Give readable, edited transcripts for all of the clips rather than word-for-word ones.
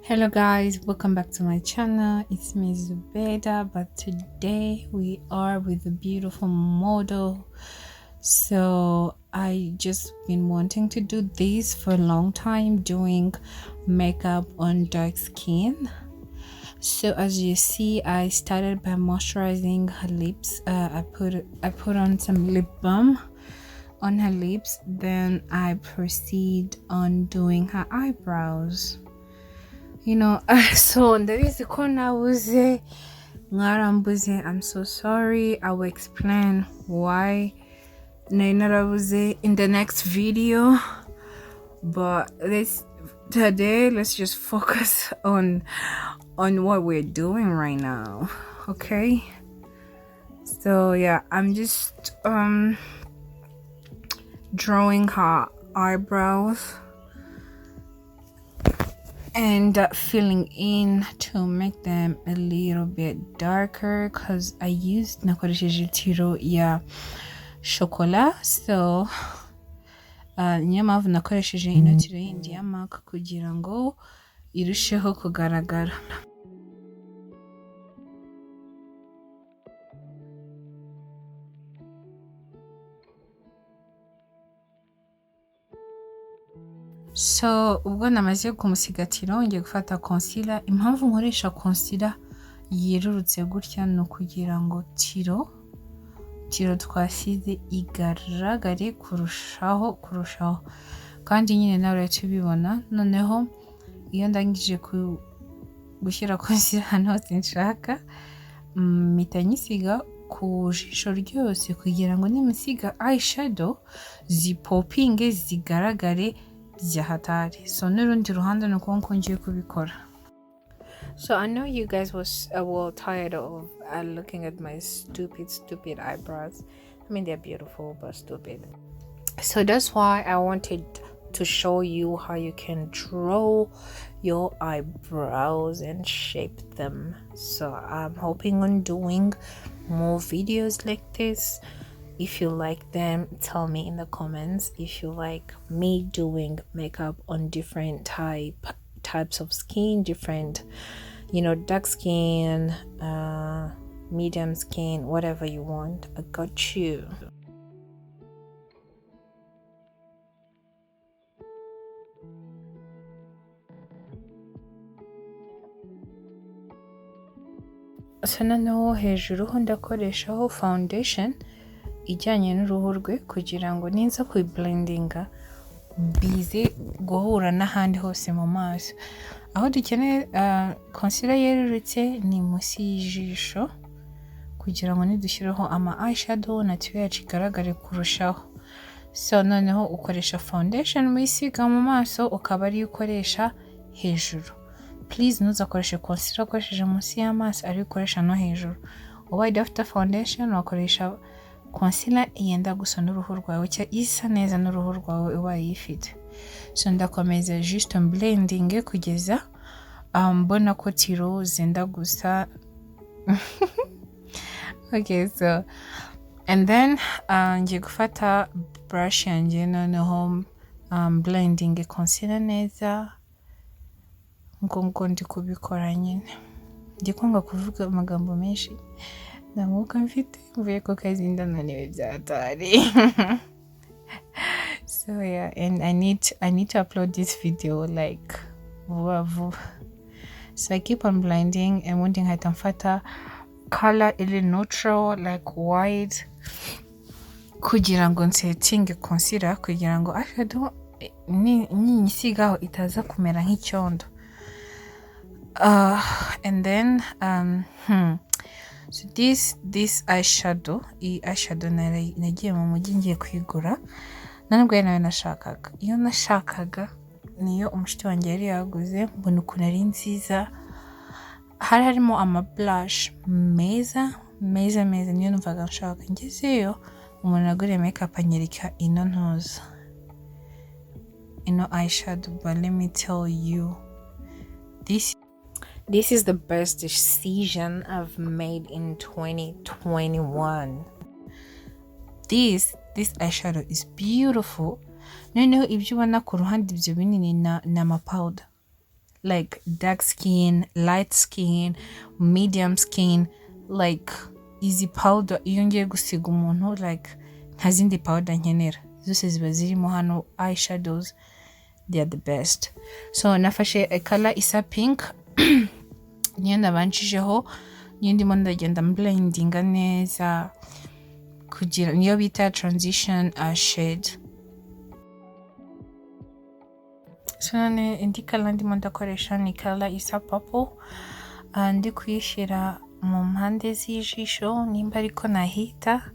Hello guys, welcome back to my channel. It's me Zubeda, but today we are with a beautiful model. So I just been wanting to do this for a long time, doing makeup on dark skin. So as you see, I started by moisturizing her lips. I put on some lip balm on her lips, then I proceed on doing her eyebrows. So there is a corner was I'm so sorry. I will explain why Nainara in the next video. But let's just focus on what we're doing right now. Okay. So yeah, I'm just drawing her eyebrows and filling in to make them a little bit darker because I used nakoresheje tiro ya chocolat. So niyo mpamvu nakoresheje ino tiro yindi ya MAC kugira ngo irusheho kugaragara. So ubwo namaze kumusigatira ngiye gufata concealer. Impamvu nkoresha concealer yerurutse gutya no kugira ngo tiro twasize igaragare kurushaho kandi nyine nawe tubibona. Noneho iyo ndangije gushyira concealer hano hose nshaka mpita nyisiga ku jisho ryose kugira ngo nimisiga eyeshadow zipopinge zigaragare byahatari. So n'urundi ruhande nuko ngiye kubikora. So I know you guys were tired of looking at my stupid eyebrows. I mean, they're beautiful but stupid. So that's why I wanted to show you how you can draw your eyebrows and shape them. So I'm hoping on doing more videos like this. If you like them, tell me in the comments. If you like me doing makeup on different types of skin, different, dark skin, medium skin, whatever you want, I got you. So noneho hejuru ho ndakoreshaho foundation ijyanye n'uruhu rwe kugira ngo ninza kuyiblendinga bize guhura n'ahandi hose mu maso. Aho dukeneye concealer yerurutse ni munsi y'ijisho kugira ngo nidushyiraho ama eyeshadow natwe yacu igaragare kurushaho. So noneho ukoresha foundation wisiga mu maso ukaba ari ukoresha hejuru. Please ntuzakoreshe concealer ukoresheje munsi y'amaso, ari ukoresha no hejuru. Ubaye udafite foundation wakoresha concealer yenda gusa n'uruhu rwawe cya isa neza n'uruhu rwawe ubaye ifite. So ndakomeza just blending kugeza mbona ko tiro zenda gusa. Okay, so and then ngiye gufata brush yanjye noneho blending concealer neza ngo ndi kubikora nyine. Ndi kwanga kuvuga amagambo menshi. Namuka mfite mvuye ko kazi ndananiwe byatari. So yeah, and I need to upload this video like vuba. So I keep on blending and wanting hata mfata color ili neutral like white kugira ngo nsetting concealer kugira ngo eyeshadow nyisigaho itaza kumera nk'icyondo. And then so this eyeshadow nagiye mu mujyi ngiye kwigura. Nanubwo nawe nashakaga. Iyo nashakaga niyo umushiti wanjye yari yaguze, mbona ukuntu ari nziza. Harimo ama blush meza niyo numvaga nshaka. Ngezeyo umuntu aguriye makeup anyereka ino ntoza. Ino eyeshadow, but let me tell you, this is the best decision I've made in 2021. This eyeshadow is beautiful. Noneho ibyo ubona ku ruhande ibyo binini na ma powder. like dark skin, light skin, medium skin, like izi powder iyo ngiye gusiga umuntu like nta zindi powder nkenera, zose ziba zirimo hano eyeshadows, they are the best. So nafashe color isa pink niyo nabanjijeho, niyo ndimo ndagenda blendinga neza kugira niyo bita transition shade. So none indi color ndimo ndakoresha ni color isa purple, ndi kuyishyira mu mpande z'ijisho nimba ariko nahita,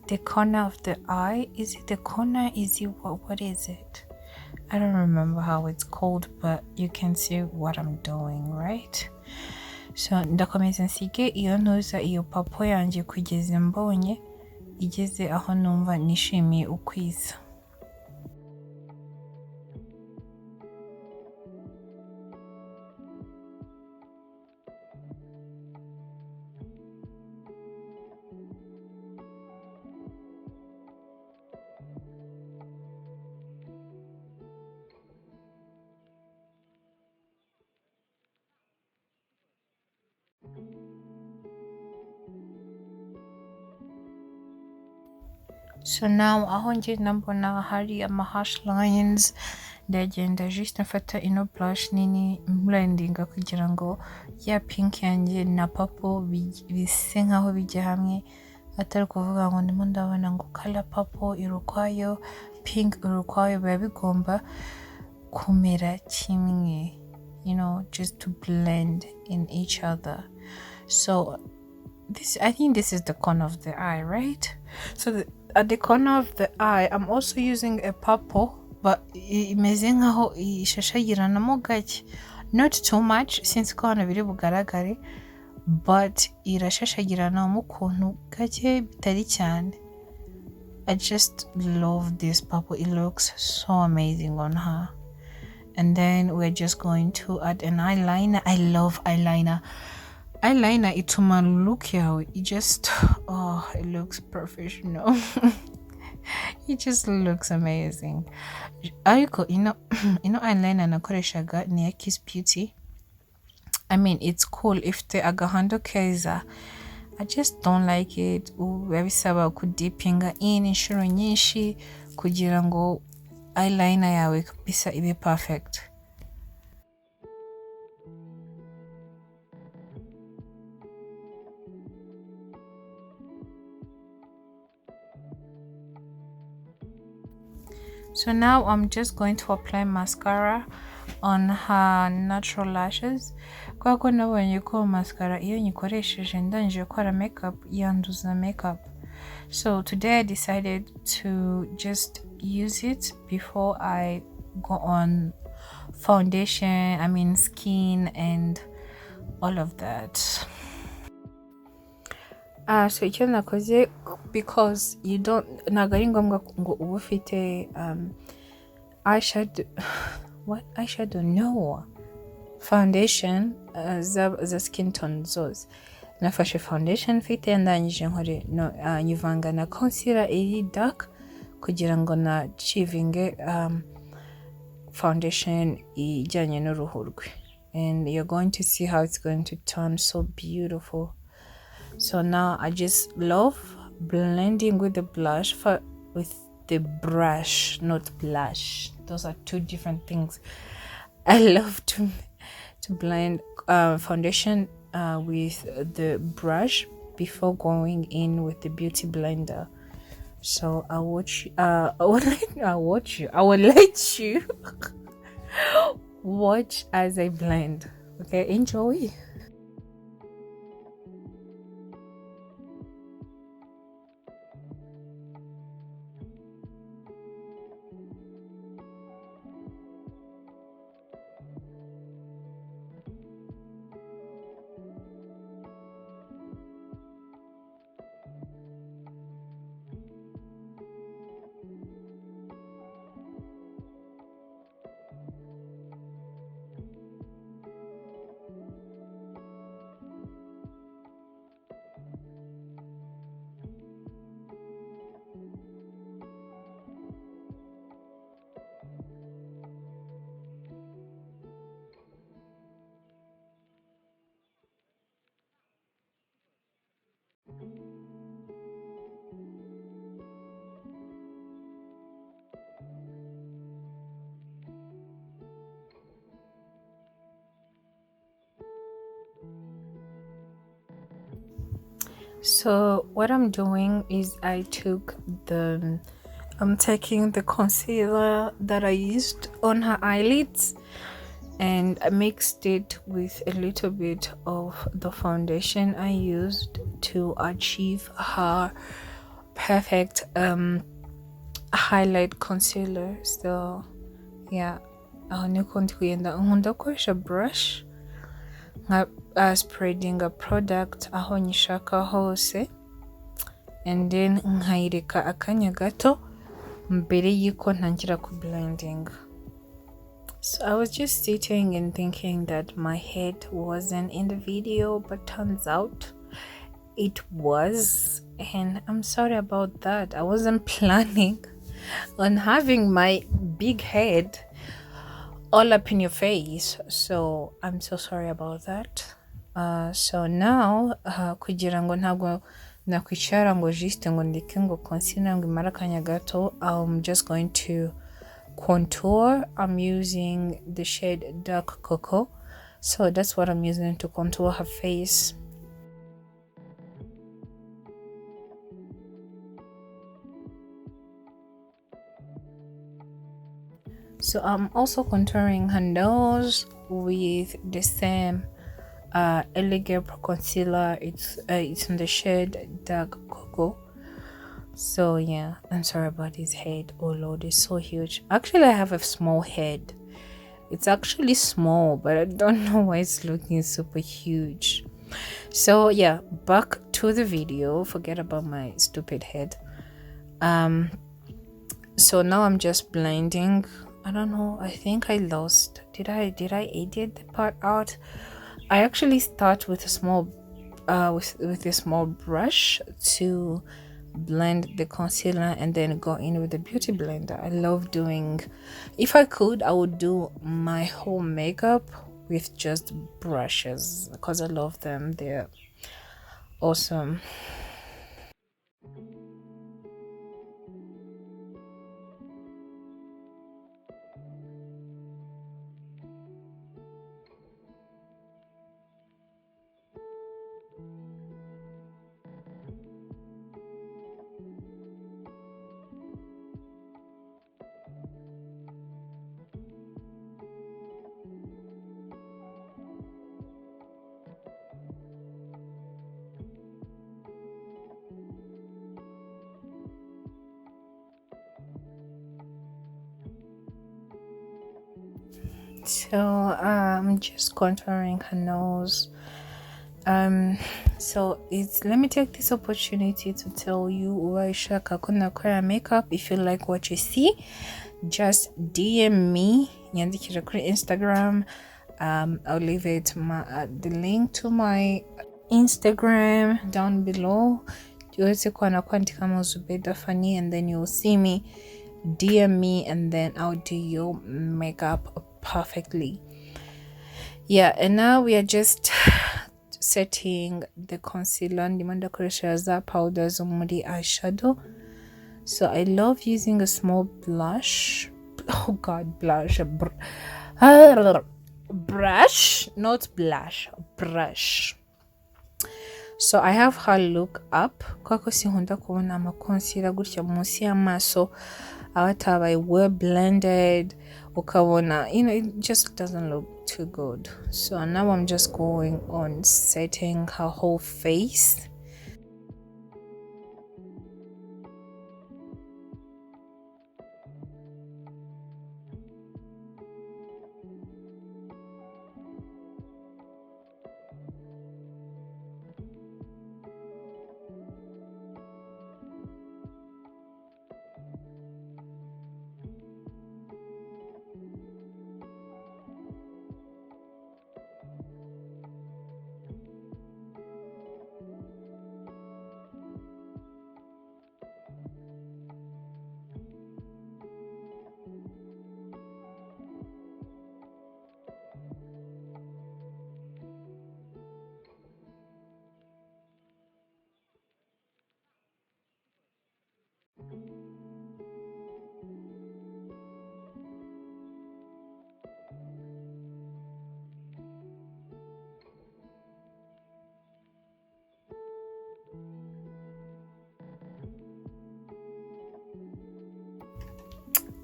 the corner of the eye. Is it the corner? Is it what is it? I don't remember how it's called, but you can see what I'm doing, right? So ndakomeza nsige iyo ntuza iyo papo yanjye kugeza mbonye igeze aho numva nishimiye ukwiza. So now aho ngenda mbona hari hash lines, ndagenda just mfata ino blush nini blendinga kugira ngo ya pink yanjye na purple bise nkaho bijya hamwe, atari kuvuga ngo ndimo ndabona ngo color purple irukwayo, pink irukwayo, biba bigomba kumera kimwe, you know, just to blend in each other. So I think this is the corner of the eye, right? So at the corner of the eye, I'm also using a purple, but imeze nkaho ishashagiranamo gake, not too much since ko hano biri bugaragare, but irashashagiranamo ukuntu gake bitari cyane. I just love this purple. It looks so amazing on her. And then we're just going to add an eyeliner. I love eyeliner. Eyeliner ituma look yawe it just it looks professional. It just looks amazing. Ariko eyeliner nakoreshaga ni ya Kiss Beauty. I mean, it's cool if the agahando keza. I just don't like it. Bisaba kudipinga in inshuro nyinshi kugira ngo eyeliner yawe bisa ibe perfect. So now I'm just going to apply mascara on her natural lashes. Kwa ko nabonye ko mascara iyo nyikoresheje ndangije gukora makeup yanduza makeup. So today I decided to just use it before I go on foundation, I mean skin and all of that. So icyo nakoze, because you don't ntago ari ngombwa ngo uba ufite eyeshadow what eyeshadow no foundation za skin tone zose. Nafashe foundation mfite ndangije nkore nyivanga na concealer iri dark kugira ngo na achieving foundation ijyanye n'uruhu rwe, and you're going to see how it's going to turn so beautiful. So now I just love blending with the blush with the brush, not blush. Those are two different things. I love to blend foundation with the brush before going in with the beauty blender. So I will let you watch as I blend. Okay, enjoy. So what I'm doing is I'm taking the concealer that I used on her eyelids and I mixed it with a little bit of the foundation I used to achieve her perfect highlight concealer. So yeah, aho niko ndi kugenda nkunda gukoresha brush nka spreading a product aho nyishaka hose and then nkayireka akanya gato mbere y'uko ntangira ku blending. So I was just sitting and thinking that my head wasn't in the video, but turns out it was, and I'm sorry about that. I wasn't planning on having my big head all up in your face, so I'm so sorry about that. So now kugira ngo ntabwo nakwicara ngo juste ngo ndeke ngo concealer ngo imara akanya gato, I'm just going to contour. I'm using the shade Dark Cocoa, so that's what I'm using to contour her face. So I'm also contouring her nose with the same Elegant concealer. It's in the shade Dark Cocoa. So yeah, I'm sorry about his head. Oh lord, it's so huge. Actually, I have a small head. It's actually small, but I don't know why it's looking super huge. So yeah, back to the video. Forget about my stupid head. So now I'm just blending. I don't know, I think I lost, did I edit the part out? I actually start with a small with a small brush to blend the concealer and then go in with the beauty blender. I love doing, if I could, I would do my whole makeup with just brushes because I love them. They're awesome. So I'm just contouring her nose. So let me take this opportunity to tell you why shaka kuna kora makeup. If you like what you see, just DM me nyandikira kuri Instagram. I'll leave it the link to my Instagram down below. Yote kwa kwandika Zubeda Fani, and then you'll see me. DM me and then I'll do your makeup perfectly. Yeah, and now we are just setting the concealer. Ndimanda koresha za powders muri eyeshadow. So I love using a small blush. Oh god, blush. Brush, not blush, brush. So I have her look up kwako sinkunda kubona ama concealer gutya munsi y'amaso abatabaye well blended ukabona, it just doesn't look too good. So now I'm just going on setting her whole face.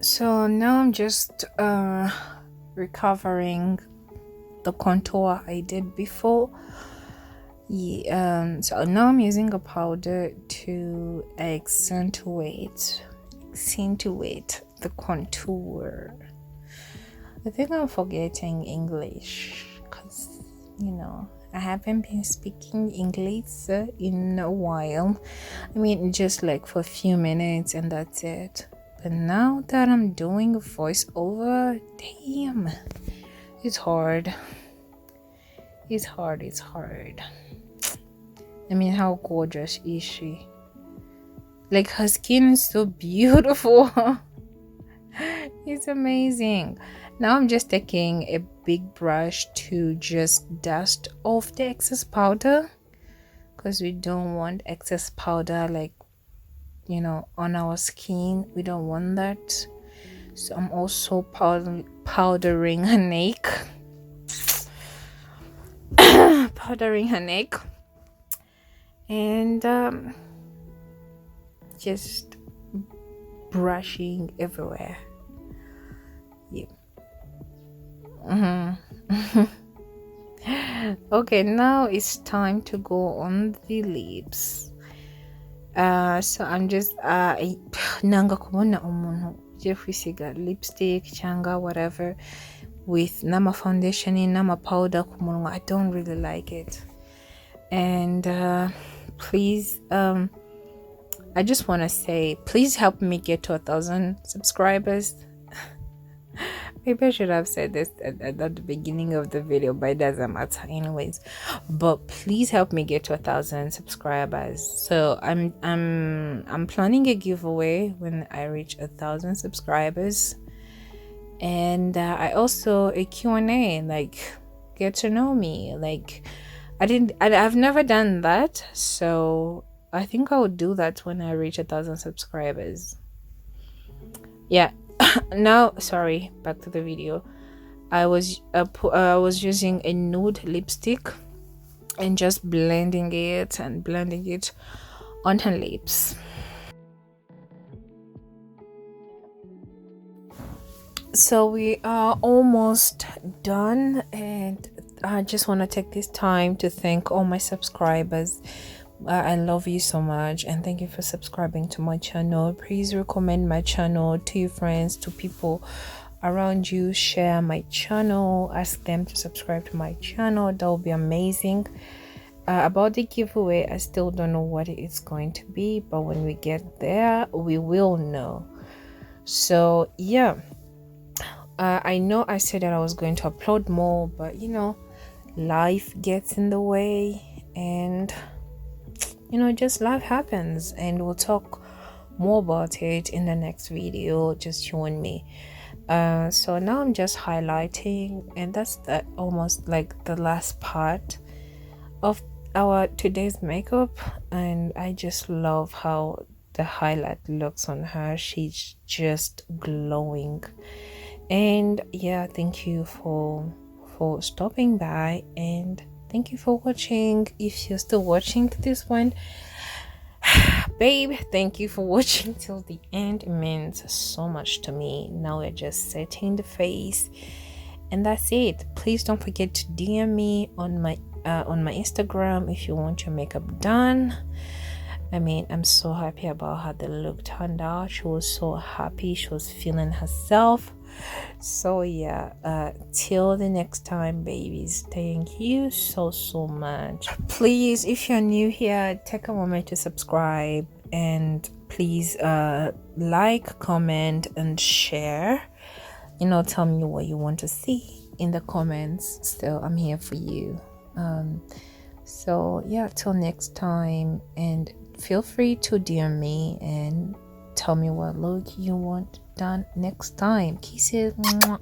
So now I'm just recovering the contour I did before. Yeah, so now I'm using a powder to accentuate the contour. I think I'm forgetting English because I haven't been speaking English in a while. I mean, just like for a few minutes and that's it. But now that I'm doing a voiceover, damn, it's hard. It's hard. I mean, how gorgeous is she? Like, her skin is so beautiful. It's amazing. Now I'm just taking a big brush to just dust off the excess powder, because we don't want excess powder like on our skin. We don't want that. So I'm also powdering her neck. Powdering her neck. And just brushing everywhere. Yeah. Okay, now it's time to go on the lips. So I'm just nanga kubona umuntu je kwisiga lipstick cyangwa whatever with nama foundation nama powder ku munwa. I don't really like it. And please, I just want to say, please help me get to 1,000 subscribers. Maybe I should have said this at the beginning of the video, but it doesn't matter anyways. But please help me get to 1,000 subscribers. So I'm planning a giveaway when I reach 1,000 subscribers, and I also a Q&A, like get to know me. Like I've never done that, so I think I would do that when I reach 1,000 subscribers. Yeah. Now, sorry, back to the video. I was using a nude lipstick and just blending it on her lips. So we are almost done, and I just want to take this time to thank all my subscribers. I love you so much, and thank you for subscribing to my channel. Please recommend my channel to your friends, to people around you. Share my channel, ask them to subscribe to my channel. That would be amazing. About the giveaway, I still don't know what it's going to be, but when we get there we will know. So yeah, I know I said that I was going to upload more, but life gets in the way, and just life happens, and we'll talk more about it in the next video, just you and me. So now I'm just highlighting, and that's almost like the last part of our today's makeup, and I just love how the highlight looks on her. She's just glowing. And yeah, thank you for stopping by, and thank you for watching. If you're still watching this one, babe, thank you for watching till the end. It means so much to me. Now we're just setting the face, and that's it. Please don't forget to DM me on my Instagram if you want your makeup done. I mean, I'm so happy about how the look turned out. She was so happy. She was feeling herself. So yeah, till the next time, babies, thank you so much. Please, if you're new here, take a moment to subscribe, and please like, comment, and share. Tell me what you want to see in the comments. Still, I'm here for you. So yeah, till next time, and feel free to DM me and tell me what look you want done next time. Kisses. Mwah.